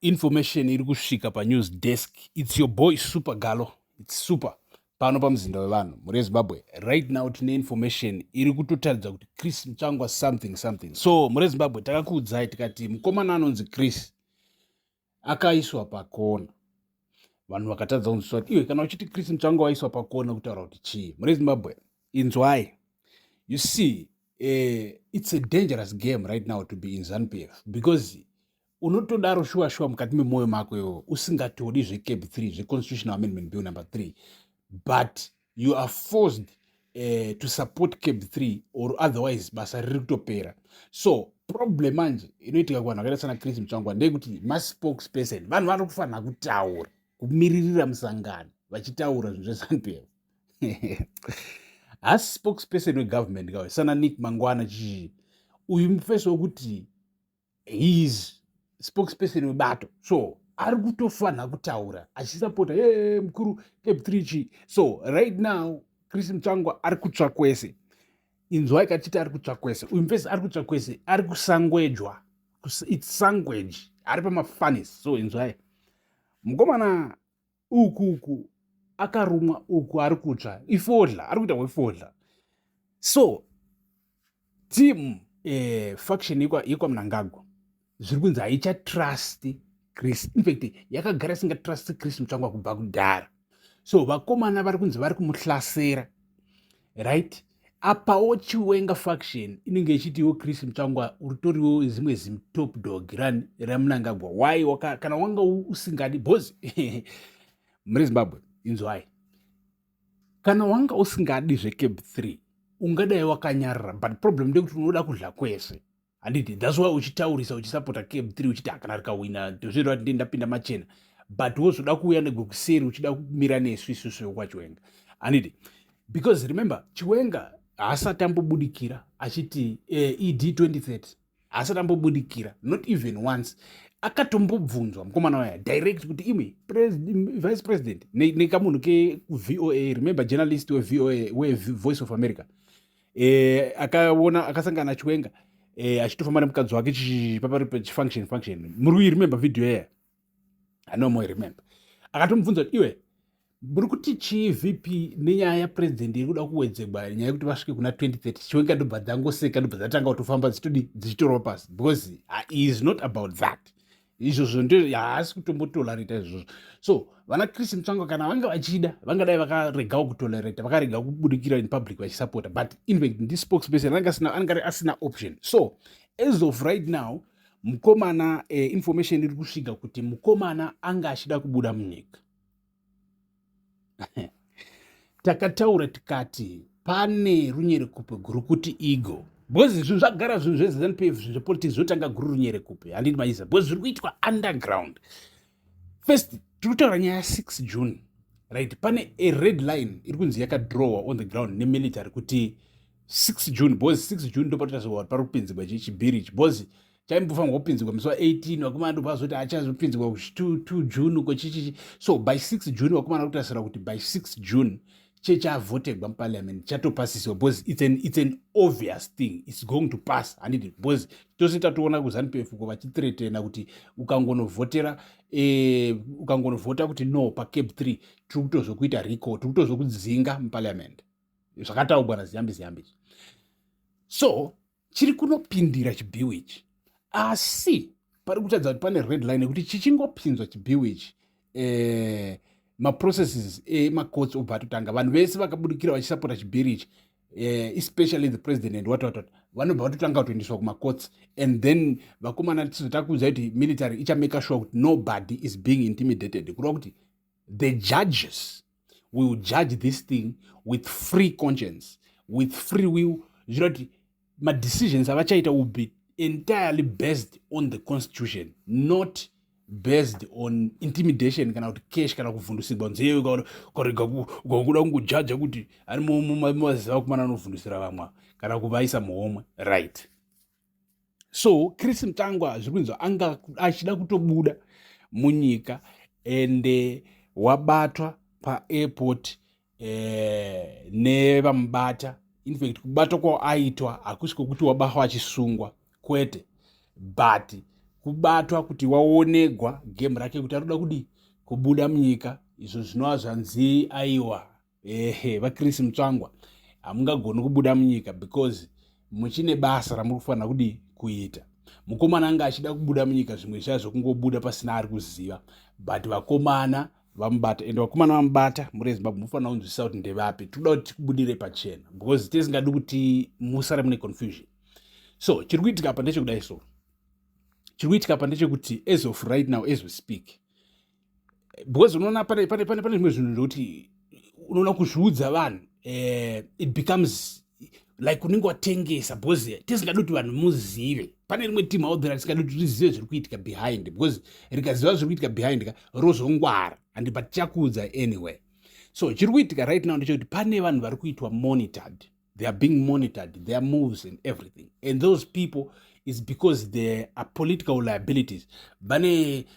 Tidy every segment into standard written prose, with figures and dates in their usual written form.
information iri kusvika panews desk. It's your boy Super Galo. It's super. Pano pamuzinda wevanhu muri Zimbabwe. Right now tine information iri kutotaridza kuti Chris Mutsvangwa something. So muri Zimbabwe takakuudzai tikati mukomana anonzi Chris akaiswa pakona. Vanhu vakatadza kunzwisisa kuti iwe kana uchiti Chris Mutsvangwa waiswa pakona kutaura kuti chii. Muri Zimbabwe inzwai. You see, it's a dangerous game right now to be in ZANU-PF because unotodaro shuwa mukati memwoyo mako iwo usingatodi zveCAB 3 zveConstitutional Amendment Bill number 3 but you are forced to support CAB 3 or otherwise basa riri kutopera. So problem manje inoitika kuvanhu vakaita sana Chris Mutsvangwa ndeyekuti maspokesperson vanhu vari kufanira kutaura kumiririra musangano vachitaura zvinhu zveZANU-PF. As spokesperson wegovernment kawe sana Nick Mangwana chichi uyu mufeso wekuti he is spokesperson webato, so ari kutofanira kutaura achisapota mukuru CAB 3 chi. So right now Chris Mutsvangwa ari kutsva kwese. Inzwai kachiti ari kutsva kwese. Uyu mufeso ari kutsva kwese, ari kusangwejwa. It's sangwage. Ari pamafanis. So inzwai mukomana uku akarumwa uku ari kutsva ifodla, ari kuita wefodla. So team faction yekwaMnangagwa zviri kunzi haichatrust Chris. In fact yakagara isingatrust Chris Mutsvangwa kubva kudhara. So vakomana vari kunzi vari kumuhlasera, right? Apawo Chiwenga faction inenge ichitiwo Chris Mutsvangwa uritoriwo zimwe top dog raMnangagwa. Why kana wanga usingadi boss muri Zimbabwe inzwai, kana wanga usingadi zveCAB 3 ungadai wakanyarara, but problem ndekuti unoda kudla kwese. Handiti that's why uchitaurisa uchisapota CAB 3 uchiti akana rikawina ndozvireva kuti ndapinda machena, but wozoda kuuya negokuseri uchida kumira nesu isusu wekwaChiwenga. Handiti because remember Chiwenga haasati ambobudikira achiti ED 2030 haasati ambobudikira, not even once. Akatombobvunzwa mukomana waya direct kuti imwe vice president nekamunhu keVOA, remember journalist weVoice of America, akaona akasangana naChiwenga achitofamba nemukadzi wake papari pachifunction. Muri remember video yaya? I know more remember. Akatomubvunza kuti iwe muri kuti chii VP nenyaya yapresident iri kuda kuwedzegwa nyaya yekuti vasvike kuna 2030. Chiwenga ndobva dzangoseka, ndobva dzatanga kutofamba dzichitorwa pasi because he is not about that. Izvozvo ndio haasi kutombotolerata izvozvo. So vana Chris Mutsvangwa kana vanga vachida vangadai vakaregawo kutolerata, vakarega kubudikira in public vachisapota, but in fact ndi spokesperson anga asina option. So as of right now mukomana information iri kusvika kuti mukomana anga achida kubuda munyika. Takataura tikati pane runyerekupe guru kuti ego, because zvinhu zvagara zvinhu zveZANU-PF zvepolitics zvotanga guru runyerekupe. Handiti maisa because zviri kuitwa underground. First tiri kutaura nyaya 6 June, right? Pane a red line iri kunzi yakadrowa on the ground nemilitary kuti 6 June, because 6 June ndopatotaurwa pari kupinzigwa chibhiri ichi, because chaimbofanirwa kupinzigwa musi wa18 wakomana ndopazoti achazopinzigwa 2 June uko chichichi. So by 6 June wakomana kutasira kuti by 6 June chavhotegwa muparliament chatopasiswa, because it's an obvious thing, it's going to pass. Handiti because tose tatoona kuZANU-PF uko vachitretena kuti ukangonovhotera ukangonovhota kuti no paCAB 3 tiri kutozokuita recall, tiri kutozokudzinga muparliament. Zvakataurwa naziyambi. So chiri kunopindira chibhiwu ichi, asi pari kutadza kuti pane red line yekuti chichingopinzwa chibhiwu ichi maprocesses macourts obva atotanga. Vanhu vese vakabudikira vachisapota chibhiri ichi, especially the president and what vanobva vatotanga kutoendeswa kumacourts, and then vakomana tizotakuudza kuti military ichamake sure kuti nobody is being intimidated, kureva kuti the judges will judge this thing with free conscience, with free will. Zvino kuti madecisions avachaita will be entirely based on the constitution, not based on intimidation kana kuti cash kana kuvhundusigwa nzeve ukarega ukakuda kungojaja kuti ari mumaziva kumana anovhundusira vamwe kana kuvaisa muhomwe, right? So Chris Mutsvangwa zviri kunzwa anga achida kutobuda munyika ende wabatwa paairport nevamubata. In fact kubatwa kwao aitwa hakusi kwokuti wabatwa achisungwa, kwete, but kubatwa kuti waonegwa game rake kuti arikuda kudi kubuda munyika. Izvo zvinova zvanzi aiwa vaChris Mutsvangwa hamungagoni kubuda munyika because muchine basa ramurikufanira kudi kuita. Mukomana anga achida kubuda munyika zvimwe zvazvo kungobuda pasina ari kuziva, but vakomana vamubata, ende vakomana vamubata muri Zimbabwe mufanira kunzwisisa kuti ndevapi, toda kuti tikubudire pachena because tisingadi kuti musare mune confusion. So chiri kuitika apa ndechekudai, so chiri kuitika apa ndechekuti as of right now as we speak, because unoona pane zvimwe zvinhu ndekuti unoona kuzviudza vanhu it becomes like unenge watengesa, because tisingadi kuti vanhu muzive. Pane rimwe timu out there tisingadi kuti rizive zviri kuitika behind, because rikaziva zviri kuitika behind rozongwara and but tichakuudza anyway. So chiri kuitika right now ndechekuti pane vanhu vari kuitwa monitored, they are being monitored, their moves and everything, and those people is because there are political liabilities.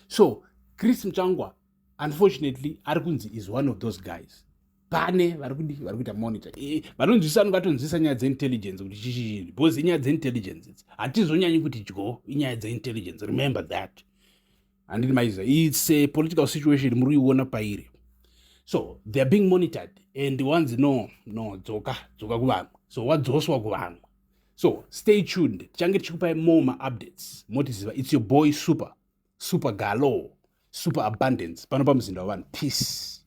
So Chris Mutsvangwa unfortunately arikunzi is one of those guys. Pane vari kuita monitor, vanonzwisa vanongatonzwisa nyaya dzeintelligence kuti chichi, because inyaya dzeintelligence hatizonyanyi kuti dyo inyaya dzeintelligence, remember that. Handiti maiziva, it's a political situation muri kuiona pairi. So they are being monitored and wanzi no dzoka kuvanhu, so wadzoswa kuvanhu. So stay tuned, tichange tichikupai more updates. Motiziva, it's your boy Super Galo, Super Abundance, pano pamuzinda wavanhu. Peace.